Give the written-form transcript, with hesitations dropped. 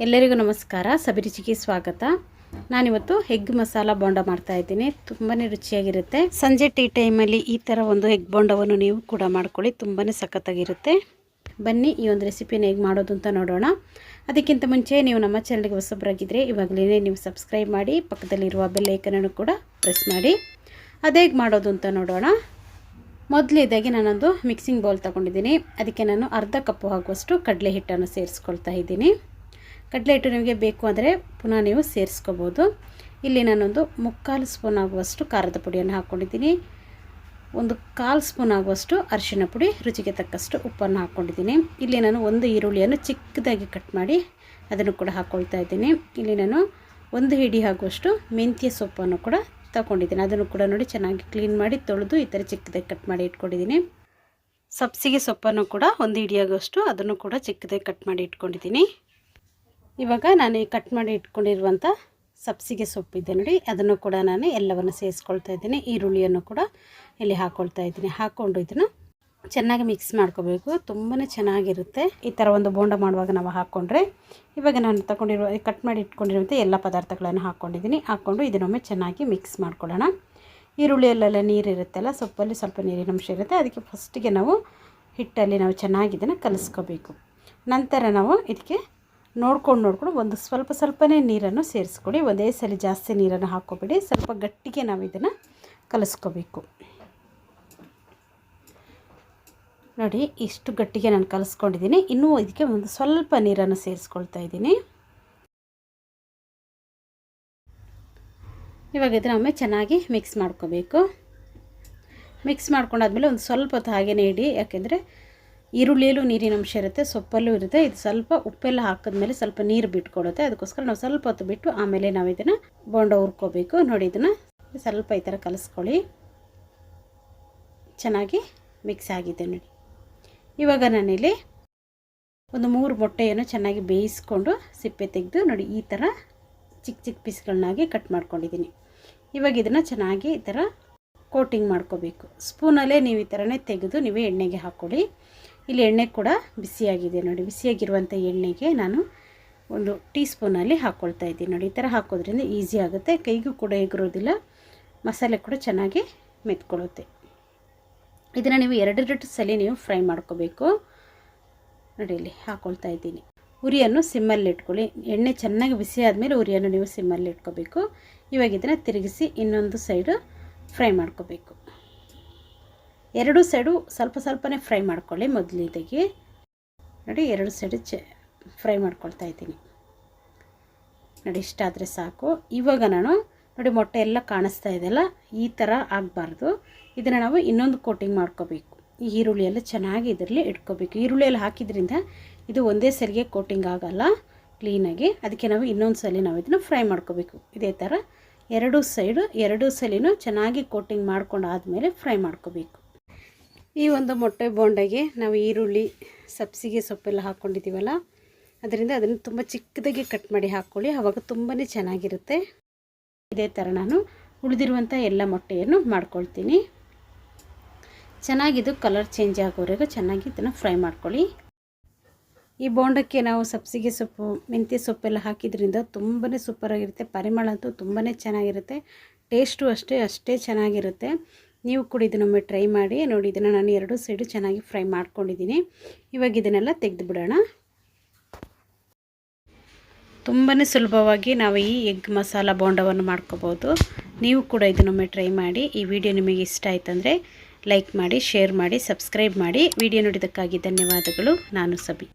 ಎಲ್ಲರಿಗೂ ನಮಸ್ಕಾರ. ಸಬಿ ರುಚಿಗೆ ಸ್ವಾಗತ. ನಾನಿವತ್ತು ಎಗ್ ಮಸಾಲ ಬೋಂಡ ಮಾಡ್ತಾ ಇದ್ದೀನಿ. ತುಂಬಾ ರುಚಿಯಾಗಿರುತ್ತೆ. ಸಂಜೆ ಟೀ ಟೈಮಲ್ಲಿ ಈ ಥರ ಒಂದು ಎಗ್ ಬೋಂಡವನ್ನು ನೀವು ಕೂಡ ಮಾಡ್ಕೊಳ್ಳಿ, ತುಂಬಾ ಸಖತ್ತಾಗಿರುತ್ತೆ. ಬನ್ನಿ ಈ ಒಂದು ರೆಸಿಪಿನ ಹೇಗೆ ಮಾಡೋದು ಅಂತ ನೋಡೋಣ. ಅದಕ್ಕಿಂತ ಮುಂಚೆ ನೀವು ನಮ್ಮ ಚಾನಲ್ಗೆ ಹೊಸಬರಾಗಿದ್ದರೆ ಇವಾಗಲೇ ನೀವು ಸಬ್ಸ್ಕ್ರೈಬ್ ಮಾಡಿ, ಪಕ್ಕದಲ್ಲಿರುವ ಬೆಲ್ ಐಕನನ್ನು ಕೂಡ ಪ್ರೆಸ್ ಮಾಡಿ. ಅದು ಹೇಗೆ ಮಾಡೋದು ಅಂತ ನೋಡೋಣ. ಮೊದಲಿದಾಗಿ ನಾನೊಂದು ಮಿಕ್ಸಿಂಗ್ ಬೌಲ್ ತಗೊಂಡಿದ್ದೀನಿ. ಅದಕ್ಕೆ ನಾನು ಅರ್ಧ ಕಪ್ಪು ಆಗುವಷ್ಟು ಕಡಲೆ ಹಿಟ್ಟನ್ನು ಸೇರಿಸ್ಕೊಳ್ತಾ ಇದ್ದೀನಿ. ಕಡಲೆ ಹಿಟ್ಟು ನಿಮಗೆ ಬೇಕು ಅಂದರೆ ಪುನಃ ನೀವು ಸೇರಿಸ್ಕೋಬೋದು. ಇಲ್ಲಿ ನಾನೊಂದು 3/4 ಸ್ಪೂನ್ ಆಗುವಷ್ಟು ಖಾರದ ಪುಡಿಯನ್ನು ಹಾಕ್ಕೊಂಡಿದ್ದೀನಿ. 1/4 ಸ್ಪೂನ್ ಆಗುವಷ್ಟು ಅರಿಶಿಣ ಪುಡಿ, ರುಚಿಗೆ ತಕ್ಕಷ್ಟು ಉಪ್ಪನ್ನು ಹಾಕ್ಕೊಂಡಿದ್ದೀನಿ. ಇಲ್ಲಿ ನಾನು ಒಂದು ಈರುಳ್ಳಿಯನ್ನು ಚಿಕ್ಕದಾಗಿ ಕಟ್ ಮಾಡಿ ಅದನ್ನು ಕೂಡ ಹಾಕ್ಕೊಳ್ತಾ ಇದ್ದೀನಿ. ಇಲ್ಲಿ ನಾನು 1 ಹಿಡಿ ಆಗುವಷ್ಟು ಮೆಂತ್ಯ ಸೊಪ್ಪನ್ನು ಕೂಡ ತಗೊಂಡಿದ್ದೀನಿ. ಅದನ್ನು ಕೂಡ ನೋಡಿ ಚೆನ್ನಾಗಿ ಕ್ಲೀನ್ ಮಾಡಿ ತೊಳೆದು ಈ ಥರ ಚಿಕ್ಕದಾಗಿ ಕಟ್ ಮಾಡಿ ಇಟ್ಕೊಂಡಿದ್ದೀನಿ. ಸಬ್ಸಿಗೆ ಸೊಪ್ಪನ್ನು ಕೂಡ 1 ಹಿಡಿ ಆಗುವಷ್ಟು ಅದನ್ನು ಕೂಡ ಚಿಕ್ಕದಾಗಿ ಕಟ್ ಮಾಡಿ ಇಟ್ಕೊಂಡಿದ್ದೀನಿ. ಇವಾಗ ನಾನು ಕಟ್ ಮಾಡಿ ಇಟ್ಕೊಂಡಿರುವಂಥ ಸಬ್ಸಿಗೆ ಸೊಪ್ಪಿದೆ ನೋಡಿ, ಅದನ್ನು ಕೂಡ ನಾನು ಎಲ್ಲವನ್ನು ಸೇರಿಸ್ಕೊಳ್ತಾ ಇದ್ದೀನಿ. ಈರುಳ್ಳಿಯನ್ನು ಕೂಡ ಇಲ್ಲಿ ಹಾಕ್ಕೊಳ್ತಾ ಇದ್ದೀನಿ. ಹಾಕ್ಕೊಂಡು ಇದನ್ನು ಚೆನ್ನಾಗಿ ಮಿಕ್ಸ್ ಮಾಡ್ಕೋಬೇಕು. ತುಂಬಾ ಚೆನ್ನಾಗಿರುತ್ತೆ ಈ ಥರ ಒಂದು ಬೋಂಡ ಮಾಡುವಾಗ ನಾವು ಹಾಕ್ಕೊಂಡ್ರೆ. ಇವಾಗ ನಾನು ತಗೊಂಡಿರುವ ಕಟ್ ಮಾಡಿ ಇಟ್ಕೊಂಡಿರುವಂಥ ಎಲ್ಲ ಪದಾರ್ಥಗಳನ್ನು ಹಾಕ್ಕೊಂಡಿದ್ದೀನಿ. ಹಾಕ್ಕೊಂಡು ಇದನ್ನೊಮ್ಮೆ ಚೆನ್ನಾಗಿ ಮಿಕ್ಸ್ ಮಾಡ್ಕೊಳ್ಳೋಣ. ಈರುಳ್ಳಿಯಲ್ಲೆಲ್ಲ ನೀರಿರುತ್ತಲ್ಲ, ಸೊಪ್ಪಲ್ಲಿ ಸ್ವಲ್ಪ ನೀರಿನ ಅಂಶ ಇರುತ್ತೆ. ಅದಕ್ಕೆ ಫಸ್ಟಿಗೆ ನಾವು ಹಿಟ್ಟಲ್ಲಿ ನಾವು ಚೆನ್ನಾಗಿ ಇದನ್ನು ಕಲಿಸ್ಕೋಬೇಕು. ನಂತರ ನಾವು ಇದಕ್ಕೆ ನೋಡ್ಕೊಂಡು ಒಂದು ಸ್ವಲ್ಪನೇ ನೀರನ್ನು ಸೇರಿಸ್ಕೊಳ್ಳಿ. ಒಂದೇ ಸಲ ಜಾಸ್ತಿ ನೀರನ್ನು ಹಾಕ್ಕೋಬೇಡಿ. ಸ್ವಲ್ಪ ಗಟ್ಟಿಗೆ ನಾವು ಇದನ್ನು ಕಲಿಸ್ಕೋಬೇಕು. ನೋಡಿ, ಇಷ್ಟು ಗಟ್ಟಿಗೆ ನಾನು ಕಲಿಸ್ಕೊಂಡಿದ್ದೀನಿ. ಇನ್ನೂ ಇದಕ್ಕೆ ಒಂದು ಸ್ವಲ್ಪ ನೀರನ್ನು ಸೇರಿಸ್ಕೊಳ್ತಾ ಇದ್ದೀನಿ. ಇವಾಗ ಇದನ್ನೊಮ್ಮೆ ಚೆನ್ನಾಗಿ ಮಿಕ್ಸ್ ಮಾಡ್ಕೋಬೇಕು. ಮಿಕ್ಸ್ ಮಾಡ್ಕೊಂಡಾದ್ಮೇಲೆ ಒಂದು ಸ್ವಲ್ಪ ಹೊತ್ತು ಹಾಗೇ ಇಡಿ. ಯಾಕೆಂದರೆ ಈರುಳ್ಳಿಯಲ್ಲೂ ನೀರಿನ ಅಂಶ ಇರುತ್ತೆ, ಸೊಪ್ಪಲ್ಲೂ ಇರುತ್ತೆ. ಇದು ಸ್ವಲ್ಪ ಉಪ್ಪೆಲ್ಲ ಹಾಕಿದ್ಮೇಲೆ ಸ್ವಲ್ಪ ನೀರು ಬಿಟ್ಕೊಡುತ್ತೆ. ಅದಕ್ಕೋಸ್ಕರ ನಾವು ಸ್ವಲ್ಪ ಹೊತ್ತು ಬಿಟ್ಟು ಆಮೇಲೆ ನಾವು ಇದನ್ನು ಬೋಂಡ ಹುರ್ಕೋಬೇಕು. ನೋಡಿ, ಇದನ್ನು ಸ್ವಲ್ಪ ಈ ಥರ ಕಲಿಸ್ಕೊಳ್ಳಿ. ಚೆನ್ನಾಗಿ ಮಿಕ್ಸ್ ಆಗಿದೆ ನೋಡಿ. ಇವಾಗ ನಾನಿಲ್ಲಿ ಒಂದು 3 ಮೊಟ್ಟೆಯನ್ನು ಚೆನ್ನಾಗಿ ಬೇಯಿಸ್ಕೊಂಡು ಸಿಪ್ಪೆ ತೆಗೆದು ನೋಡಿ ಈ ಥರ ಚಿಕ್ಕ ಪೀಸ್ಗಳನ್ನಾಗಿ ಕಟ್ ಮಾಡ್ಕೊಂಡಿದ್ದೀನಿ. ಇವಾಗ ಇದನ್ನು ಚೆನ್ನಾಗಿ ಈ ಥರ ಕೋಟಿಂಗ್ ಮಾಡ್ಕೋಬೇಕು. ಸ್ಪೂನಲ್ಲೇ ನೀವು ಈ ಥರನೇ ತೆಗೆದು ನೀವೇ ಎಣ್ಣೆಗೆ ಹಾಕ್ಕೊಳ್ಳಿ. ಇಲ್ಲಿ ಎಣ್ಣೆ ಕೂಡ ಬಿಸಿಯಾಗಿದೆ ನೋಡಿ. ಬಿಸಿಯಾಗಿರುವಂಥ ಎಣ್ಣೆಗೆ ನಾನು 1 ಟೀ ಸ್ಪೂನಲ್ಲಿ ಹಾಕ್ಕೊಳ್ತಾ ಇದ್ದೀನಿ. ನೋಡಿ, ಈ ಥರ ಹಾಕೋದ್ರಿಂದ ಈಸಿ ಆಗುತ್ತೆ. ಕೈಗೂ ಕೂಡ ಎಗರೋದಿಲ್ಲ, ಮಸಾಲೆ ಕೂಡ ಚೆನ್ನಾಗಿ ಮೆತ್ಕೊಳ್ಳುತ್ತೆ. ಇದನ್ನು ನೀವು 2 ಸಲ ನೀವು ಫ್ರೈ ಮಾಡ್ಕೋಬೇಕು. ನೋಡಿ, ಇಲ್ಲಿ ಹಾಕ್ಕೊಳ್ತಾ ಇದ್ದೀನಿ. ಉರಿಯನ್ನು ಸಿಮ್ಮಲ್ಲಿ ಇಟ್ಕೊಳ್ಳಿ. ಎಣ್ಣೆ ಚೆನ್ನಾಗಿ ಬಿಸಿ ಆದಮೇಲೆ ಉರಿಯನ್ನು ನೀವು ಸಿಮ್ಮಲ್ಲಿ ಇಟ್ಕೋಬೇಕು. ಇವಾಗ ಇದನ್ನು ತಿರುಗಿಸಿ ಇನ್ನೊಂದು ಸೈಡು ಫ್ರೈ ಮಾಡ್ಕೋಬೇಕು. 2 ಸೈಡು ಸ್ವಲ್ಪನೇ ಫ್ರೈ ಮಾಡ್ಕೊಳ್ಳಿ. ಮೊದಲಿದಾಗಿ ನೋಡಿ 2 ಸೈಡು ಫ್ರೈ ಮಾಡ್ಕೊಳ್ತಾ ಇದ್ದೀನಿ. ನೋಡಿ, ಇಷ್ಟಾದರೆ ಸಾಕು. ಇವಾಗ ನಾನು ನೋಡಿ ಮೊಟ್ಟೆ ಎಲ್ಲ ಕಾಣಿಸ್ತಾ ಇದೆಯಲ್ಲ, ಈ ಥರ ಆಗಬಾರ್ದು. ಇದನ್ನು ನಾವು ಇನ್ನೊಂದು ಕೋಟಿಂಗ್ ಮಾಡ್ಕೋಬೇಕು. ಈ ಈರುಳ್ಳಿ ಎಲ್ಲ ಚೆನ್ನಾಗಿ ಇದರಲ್ಲಿ ಇಟ್ಕೋಬೇಕು. ಈರುಳ್ಳಿ ಎಲ್ಲ ಹಾಕಿದ್ರಿಂದ ಇದು ಒಂದೇ ಸರಿಗೆ ಕೋಟಿಂಗ್ ಆಗೋಲ್ಲ ಕ್ಲೀನಾಗಿ. ಅದಕ್ಕೆ ನಾವು ಇನ್ನೊಂದು ಸಲ ನಾವು ಇದನ್ನು ಫ್ರೈ ಮಾಡ್ಕೋಬೇಕು. ಇದೇ ಥರ 2 ಸಲಿನೂ ಚೆನ್ನಾಗಿ ಕೋಟಿಂಗ್ ಮಾಡ್ಕೊಂಡು ಆದಮೇಲೆ ಫ್ರೈ ಮಾಡ್ಕೋಬೇಕು. ಈ ಒಂದು ಮೊಟ್ಟೆ ಬೋಂಡಗೆ ನಾವು ಈರುಳ್ಳಿ, ಸಬ್ಸಿಗೆ ಸೊಪ್ಪೆಲ್ಲ ಹಾಕ್ಕೊಂಡಿದ್ದೀವಲ್ಲ, ಅದರಿಂದ ಅದನ್ನು ತುಂಬ ಚಿಕ್ಕದಾಗಿ ಕಟ್ ಮಾಡಿ ಹಾಕ್ಕೊಳ್ಳಿ. ಆವಾಗ ತುಂಬಾ ಚೆನ್ನಾಗಿರುತ್ತೆ. ಇದೇ ಥರ ನಾನು ಉಳಿದಿರುವಂಥ ಎಲ್ಲ ಮೊಟ್ಟೆಯನ್ನು ಮಾಡ್ಕೊಳ್ತೀನಿ. ಚೆನ್ನಾಗಿದು ಕಲರ್ ಚೇಂಜ್ ಆಗೋವರೆಗೂ ಚೆನ್ನಾಗಿ ಇದನ್ನು ಫ್ರೈ ಮಾಡ್ಕೊಳ್ಳಿ. ಈ ಬೋಂಡಕ್ಕೆ ನಾವು ಸಬ್ಸಿಗೆ ಸೊಪ್ಪು, ಮೆಂತ್ಯ ಸೊಪ್ಪೆಲ್ಲ ಹಾಕಿದ್ರಿಂದ ತುಂಬಾ ಸೂಪರಾಗಿರುತ್ತೆ. ಪರಿಮಳ ಅಂತೂ ತುಂಬಾ ಚೆನ್ನಾಗಿರುತ್ತೆ. ಟೇಸ್ಟು ಅಷ್ಟೇ ಚೆನ್ನಾಗಿರುತ್ತೆ. ನೀವು ಕೂಡ ಇದನ್ನೊಮ್ಮೆ ಟ್ರೈ ಮಾಡಿ ನೋಡಿ. ಇದನ್ನು ನಾನು 2 ಸೈಡು ಚೆನ್ನಾಗಿ ಫ್ರೈ ಮಾಡ್ಕೊಂಡಿದ್ದೀನಿ. ಇವಾಗ ಇದನ್ನೆಲ್ಲ ತೆಗೆದು ಬಿಡೋಣ. ತುಂಬಾ ಸುಲಭವಾಗಿ ನಾವು ಈ ಎಗ್ ಮಸಾಲ ಬೋಂಡವನ್ನು ಮಾಡ್ಕೋಬೋದು. ನೀವು ಕೂಡ ಇದನ್ನೊಮ್ಮೆ ಟ್ರೈ ಮಾಡಿ. ಈ ವಿಡಿಯೋ ನಿಮಗೆ ಇಷ್ಟ ಆಯ್ತಂದರೆ ಲೈಕ್ ಮಾಡಿ, ಶೇರ್ ಮಾಡಿ, ಸಬ್ಸ್ಕ್ರೈಬ್ ಮಾಡಿ. ವಿಡಿಯೋ ನೋಡಿದ್ದಕ್ಕಾಗಿ ಧನ್ಯವಾದಗಳು. ನಾನು ಸಬಿ.